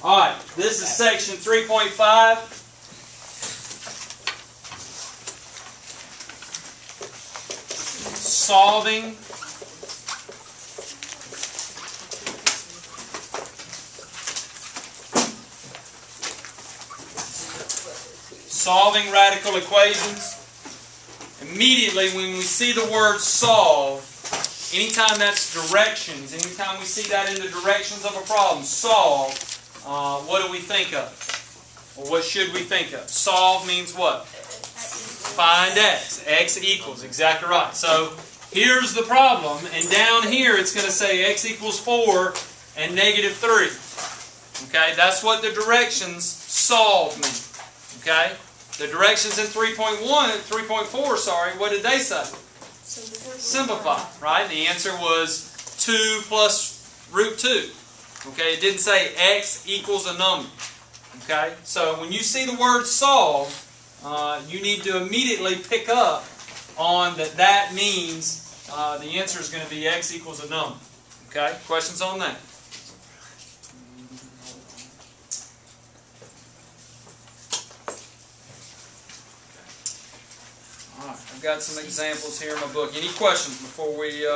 Alright, this is section 3.5. Solving radical equations. Immediately when we see the word solve, anytime that's directions, anytime we see that in the directions of a problem, solve, what do we think of? Or what should we think of? Solve means what? Find x. X equals, exactly right. So here's the problem, and down here it's going to say x equals 4 and negative 3. Okay, that's what the directions solve mean. Okay, the directions in 3.4, sorry, what did they say? Simplify, right? The answer was 2 plus root 2. Okay, it didn't say x equals a number. Okay, so when you see the word solve, you need to immediately pick up on that means the answer is going to be x equals a number. Okay, questions on that? Alright, I've got some examples here in my book. Any questions before we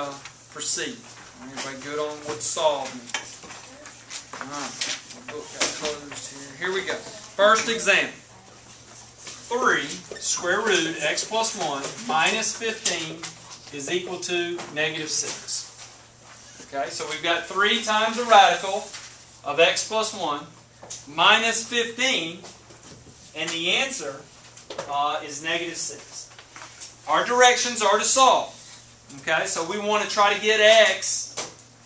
proceed? Everybody good on what solve means? Alright, my book got closed here. Here we go. First example. 3 square root x plus 1 minus 15 is equal to negative 6. Okay, so we've got 3 times the radical of x plus 1 minus 15, and the answer is negative 6. Our directions are to solve. Okay, so we want to try to get x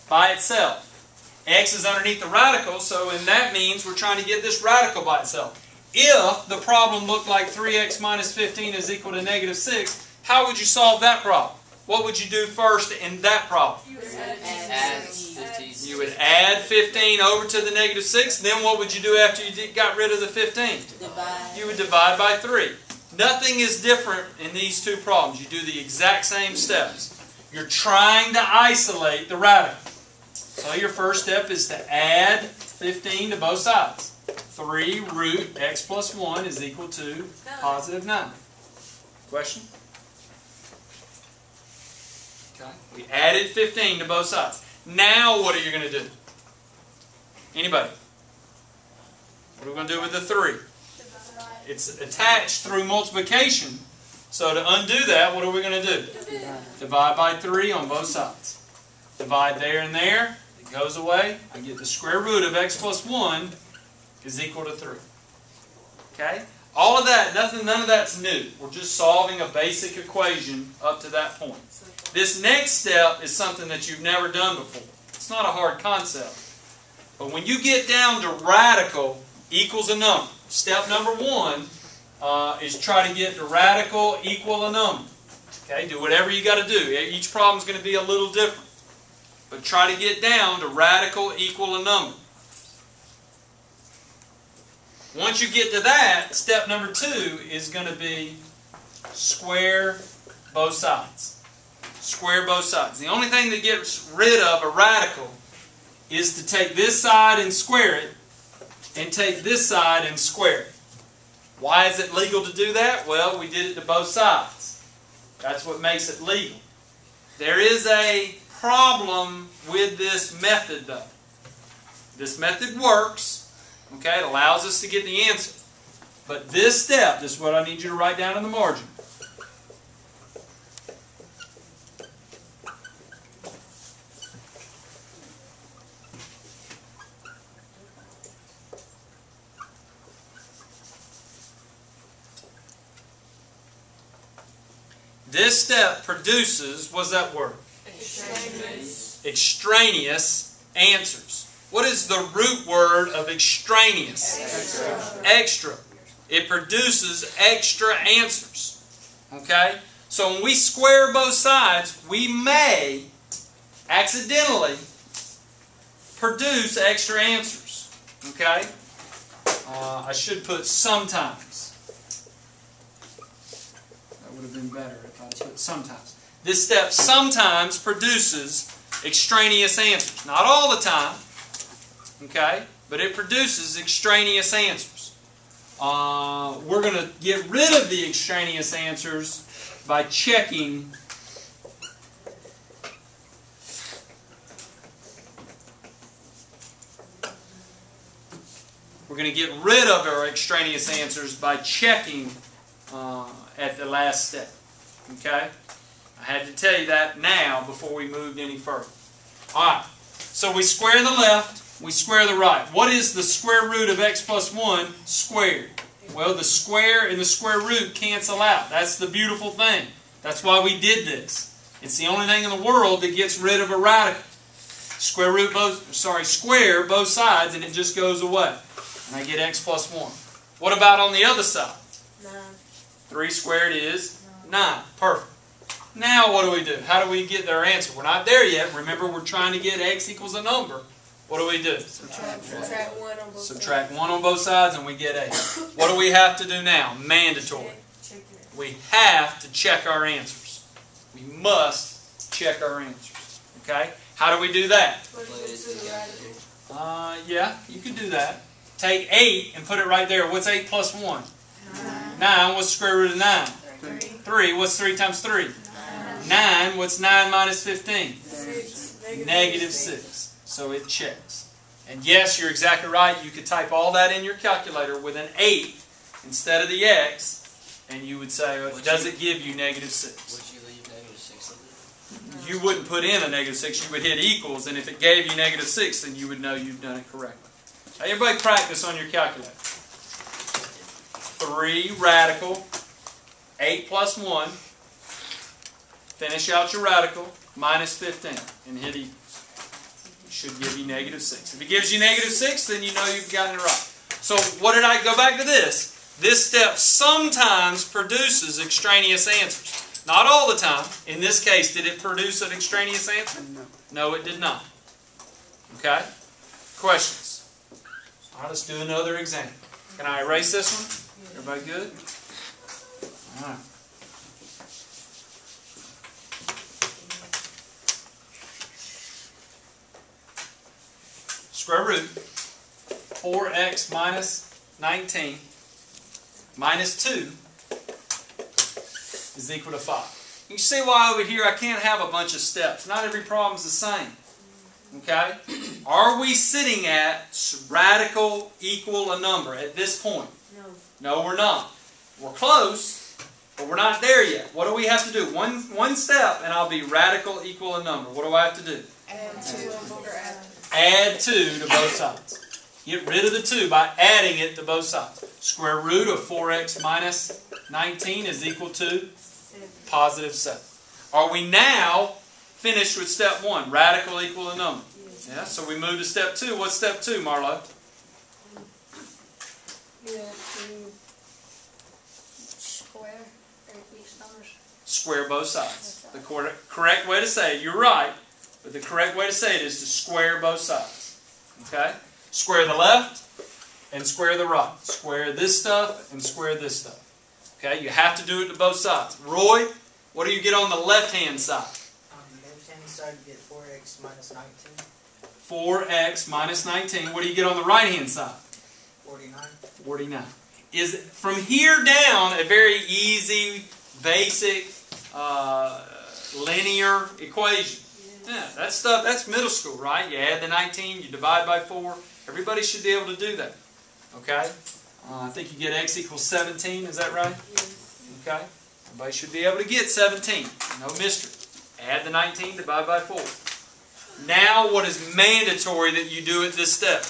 by itself. X is underneath the radical, so and that means we're trying to get this radical by itself. If the problem looked like 3x minus 15 is equal to negative 6, how would you solve that problem? What would you do first in that problem? You would add 15 over to the negative 6. Then what would you do after you got rid of the 15? divide. You would divide by 3. Nothing is different in these two problems. You do the exact same steps. You're trying to isolate the radical. So your first step is to add 15 to both sides. 3 root x plus 1 is equal to positive 9. Question? Okay. We added 15 to both sides. Now what are you going to do? Anybody? What are we going to do with the 3? It's attached through multiplication. So to undo that, what are we going to do? Divide by 3 on both sides. Divide there and there. It goes away. I get the square root of x plus 1 is equal to 3. Okay? All of that, none of that's new. We're just solving a basic equation up to that point. This next step is something that you've never done before. It's not a hard concept. But when you get down to radical equals a number, step number 1 is try to get the radical equal a number. Okay? Do whatever you got to do. Each problem is going to be a little different. But try to get down to radical equal a number. Once you get to that, step number 2 is going to be square both sides. Square both sides. The only thing that gets rid of a radical is to take this side and square it, and take this side and square it. Why is it legal to do that? Well, we did it to both sides. That's what makes it legal. There is a problem with this method, though. This method works. Okay, it allows us to get the answer. But this step, this is what I need you to write down in the margin. This step produces, what's that word? Extraneous answers. What is the root word of extraneous? Extra. It produces extra answers. Okay? So when we square both sides, we may accidentally produce extra answers. Okay? I should put sometimes. That would have been better if I put sometimes. This step sometimes produces extraneous answers. Not all the time. Okay? But it produces extraneous answers. We're going to get rid of the extraneous answers by checking our extraneous answers by checking at the last step. Okay? I had to tell you that now before we moved any further. Alright, so we square the left, we square the right. What is the square root of x plus 1 squared? Well, the square and the square root cancel out. That's the beautiful thing. That's why we did this. It's the only thing in the world that gets rid of a radical. Square both sides and it just goes away. And I get x plus 1. What about on the other side? 9. 3 squared is 9. Perfect. Now what do? How do we get our answer? We're not there yet. Remember, we're trying to get x equals a number. What do? Subtract 1 on both sides. Subtract 1 on both sides and we get 8. What do we have to do now? Mandatory. We have to check our answers. We must check our answers. Okay? How do we do that? Yeah, you can do that. Take 8 and put it right there. What's 8 plus 1? 9. What's the square root of 9? 3. What's 3 times 3? 9. What's 9 minus 15? 6. Negative 6. So it checks. And yes, you're exactly right. You could type all that in your calculator with an 8 instead of the x, and you would say, well, does it give you negative 6? Would you leave negative 6 in it? You wouldn't put in a negative 6. You would hit equals, and if it gave you negative 6, then you would know you've done it correctly. Now, everybody practice on your calculator. 3 radical, 8 plus 1. Finish out your radical, minus 15, and hit equals. It should give you negative 6. If it gives you negative 6, then you know you've gotten it right. So what did I go back to this? This step sometimes produces extraneous answers. Not all the time. In this case, did it produce an extraneous answer? No, it did not. Okay? Questions? All right, let's do another example. Can I erase this one? Everybody good? All right. Square root 4x minus 19 minus 2 is equal to 5. You can see why over here I can't have a bunch of steps. Not every problem is the same. Okay? Are we sitting at radical equal a number at this point? No, we're not. We're close, but we're not there yet. What do we have to do? One step and I'll be radical equal a number. What do I have to do? Add 2 on both sides. Add 2 to both sides. Get rid of the 2 by adding it to both sides. Square root of 4x minus 19 is equal to positive 7. Are we now finished with step 1? Radical equal a number. Yeah, so we move to step 2. What's step 2, Marlo? You have to square each numbers. Square both sides. The correct way to say it, you're right, but the correct way to say it is to square both sides. Okay? Square the left and square the right. Square this stuff and square this stuff. Okay? You have to do it to both sides. Roy, what do you get on the left-hand side? On the left-hand side, you get 4x minus 19. 4x minus 19. What do you get on the right-hand side? 49. 49. Is from here down a very easy, basic, linear equation. Yeah, that stuff, that's middle school, right? You add the 19, you divide by 4. Everybody should be able to do that. Okay? I think you get x equals 17. Is that right? Okay? Everybody should be able to get 17. No mystery. Add the 19, divide by 4. Now, what is mandatory that you do at this step?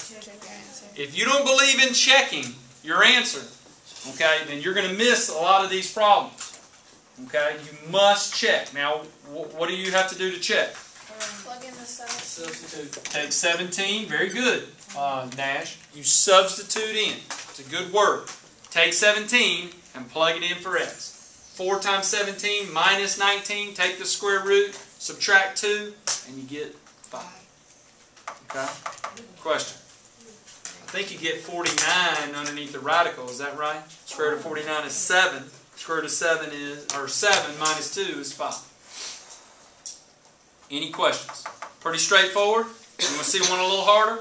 If you don't believe in checking your answer, okay, then you're going to miss a lot of these problems. Okay? You must check. Now, what do you have to do to check? Plug in the Substitute. Take 17. Very good, Nash. You substitute in. It's a good word. Take 17 and plug it in for x. 4 times 17 minus 19. Take the square root, subtract 2, and you get 5. Okay? Question. I think you get 49 underneath the radical. Is that right? Square root of 49 is 7. Square root of 7 is, or 7 minus 2 is 5. Any questions? Pretty straightforward. You want to see one a little harder?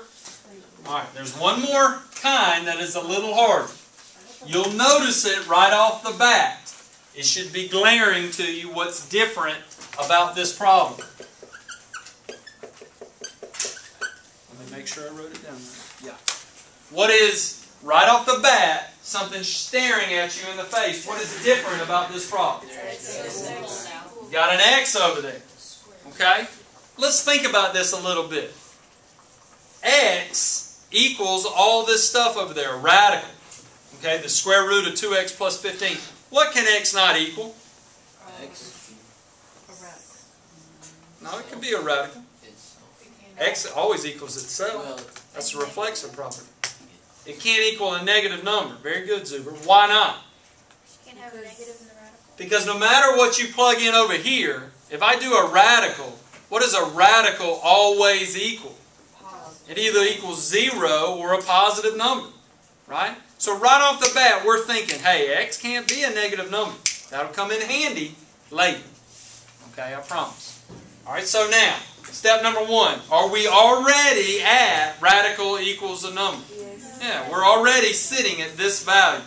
Alright, there's one more kind that is a little harder. You'll notice it right off the bat. It should be glaring to you what's different about this problem. Let me make sure I wrote it down right. Yeah. What is, right off the bat, something staring at you in the face? What is different about this problem? You got an X over there. Okay? Let's think about this a little bit. X equals all this stuff over there, radical. Okay, the square root of 2x plus 15. What can x not equal? X. No, it could be a radical. X always equals itself. That's a reflexive property. It can't equal a negative number. Very good, Zuber. Why not? You can have a negative in the radical. Because no matter what you plug in over here, if I do a radical, what does a radical always equal? It either equals 0 or a positive number. Right? So right off the bat, we're thinking, hey, x can't be a negative number. That'll come in handy later. Okay, I promise. Alright, so now, step number 1. Are we already at radical equals a number? Yes. Yeah, we're already sitting at this value.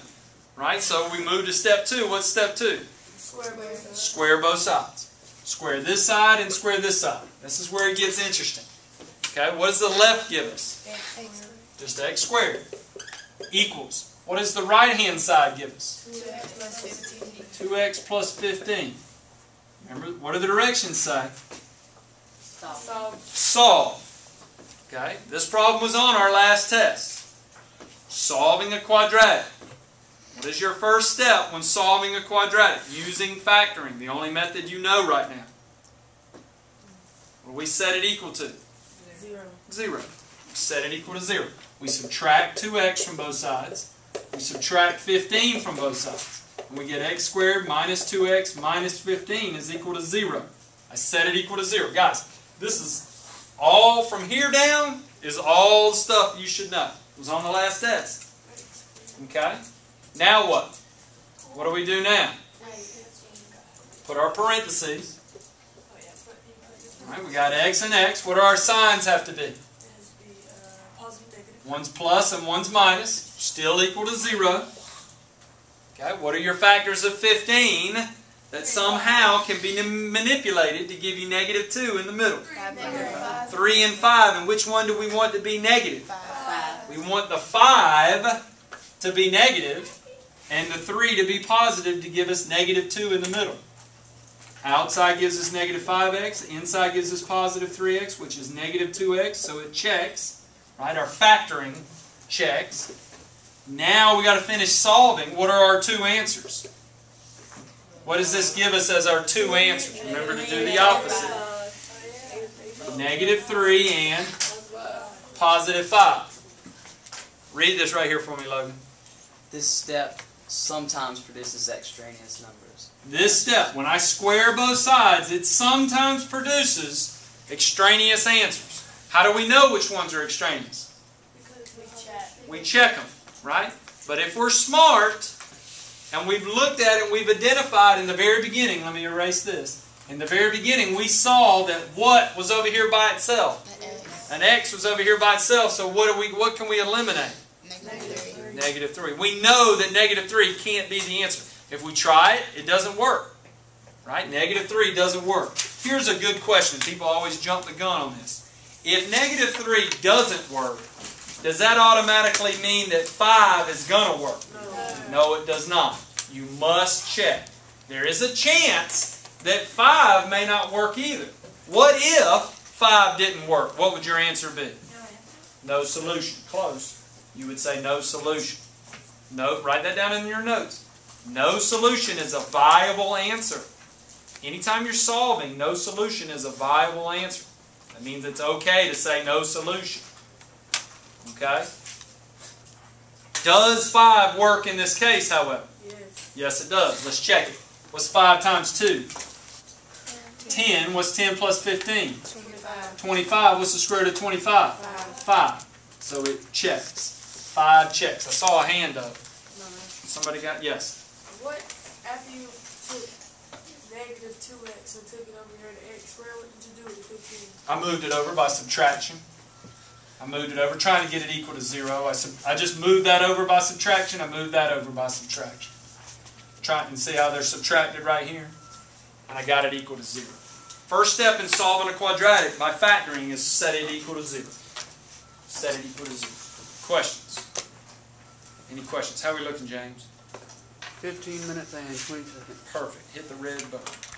Right? So we move to step 2. What's step 2? Square both sides. Square both sides. Square this side and square this side. This is where it gets interesting. Okay, what does the left give us? Just x squared. Equals. What does the right-hand side give us? 2x plus 15. 2x plus 15. Remember, what do the directions say? Solve. Solve. Okay, this problem was on our last test. Solving a quadratic. What is your first step when solving a quadratic? Using factoring, the only method you know right now. What do we set it equal to? 0. 0. Set it equal to 0. We subtract 2x from both sides. We subtract 15 from both sides. And we get x squared minus 2x minus 15 is equal to 0. I set it equal to 0. Guys, this is all from here down is all the stuff you should know. It was on the last test. Okay? Now what? What do we do now? Put our parentheses. All right, we got x and x. What do our signs have to be? One's plus and one's minus. Still equal to 0. Okay, what are your factors of 15 that somehow can be manipulated to give you negative 2 in the middle? 3 and 5. And which one do we want to be negative? 5. We want the 5 to be negative and the 3 to be positive to give us negative 2 in the middle. Outside gives us negative 5x. Inside gives us positive 3x, which is negative 2x. So it checks. Right? Our factoring checks. Now we got to finish solving. What are our 2 answers? What does this give us as our 2 answers? Remember to do the opposite. Negative 3 and positive 5. Read this right here for me, Logan. This step sometimes produces extraneous numbers. This step, when I square both sides, it sometimes produces extraneous answers. How do we know which ones are extraneous? Because we check. We check them, right? But if we're smart, and we've looked at it, we've identified in the very beginning, let me erase this. In the very beginning, we saw that what was over here by itself? An x was over here by itself, so what can we eliminate? Negative 3. We know that negative 3 can't be the answer. If we try it, it doesn't work. Right? Negative 3 doesn't work. Here's a good question. People always jump the gun on this. If negative 3 doesn't work, does that automatically mean that 5 is going to work? No, it does not. You must check. There is a chance that 5 may not work either. What if 5 didn't work? What would your answer be? No solution. Close. You would say no solution. No, write that down in your notes. No solution is a viable answer. Anytime you're solving, no solution is a viable answer. That means it's okay to say no solution. Okay? Does 5 work in this case, however? Yes. Yes, it does. Let's check it. What's 5 times 2? 10. What's 10 plus 15? 25. 25. What's the square root of 25? 5. So it checks. 5 checks. I saw a hand up. Somebody got, yes. What, after you took negative 2x and took it over here to x squared, what did you do with the 15? I moved it over by subtraction. I moved it over, trying to get it equal to 0. I just moved that over by subtraction. I moved that over by subtraction. Try and see how they're subtracted right here. And I got it equal to 0. First step in solving a quadratic by factoring is set it equal to 0. Set it equal to 0. Questions? Any questions? How are we looking, James? 15 minutes and 20 seconds. Perfect. Hit the red button.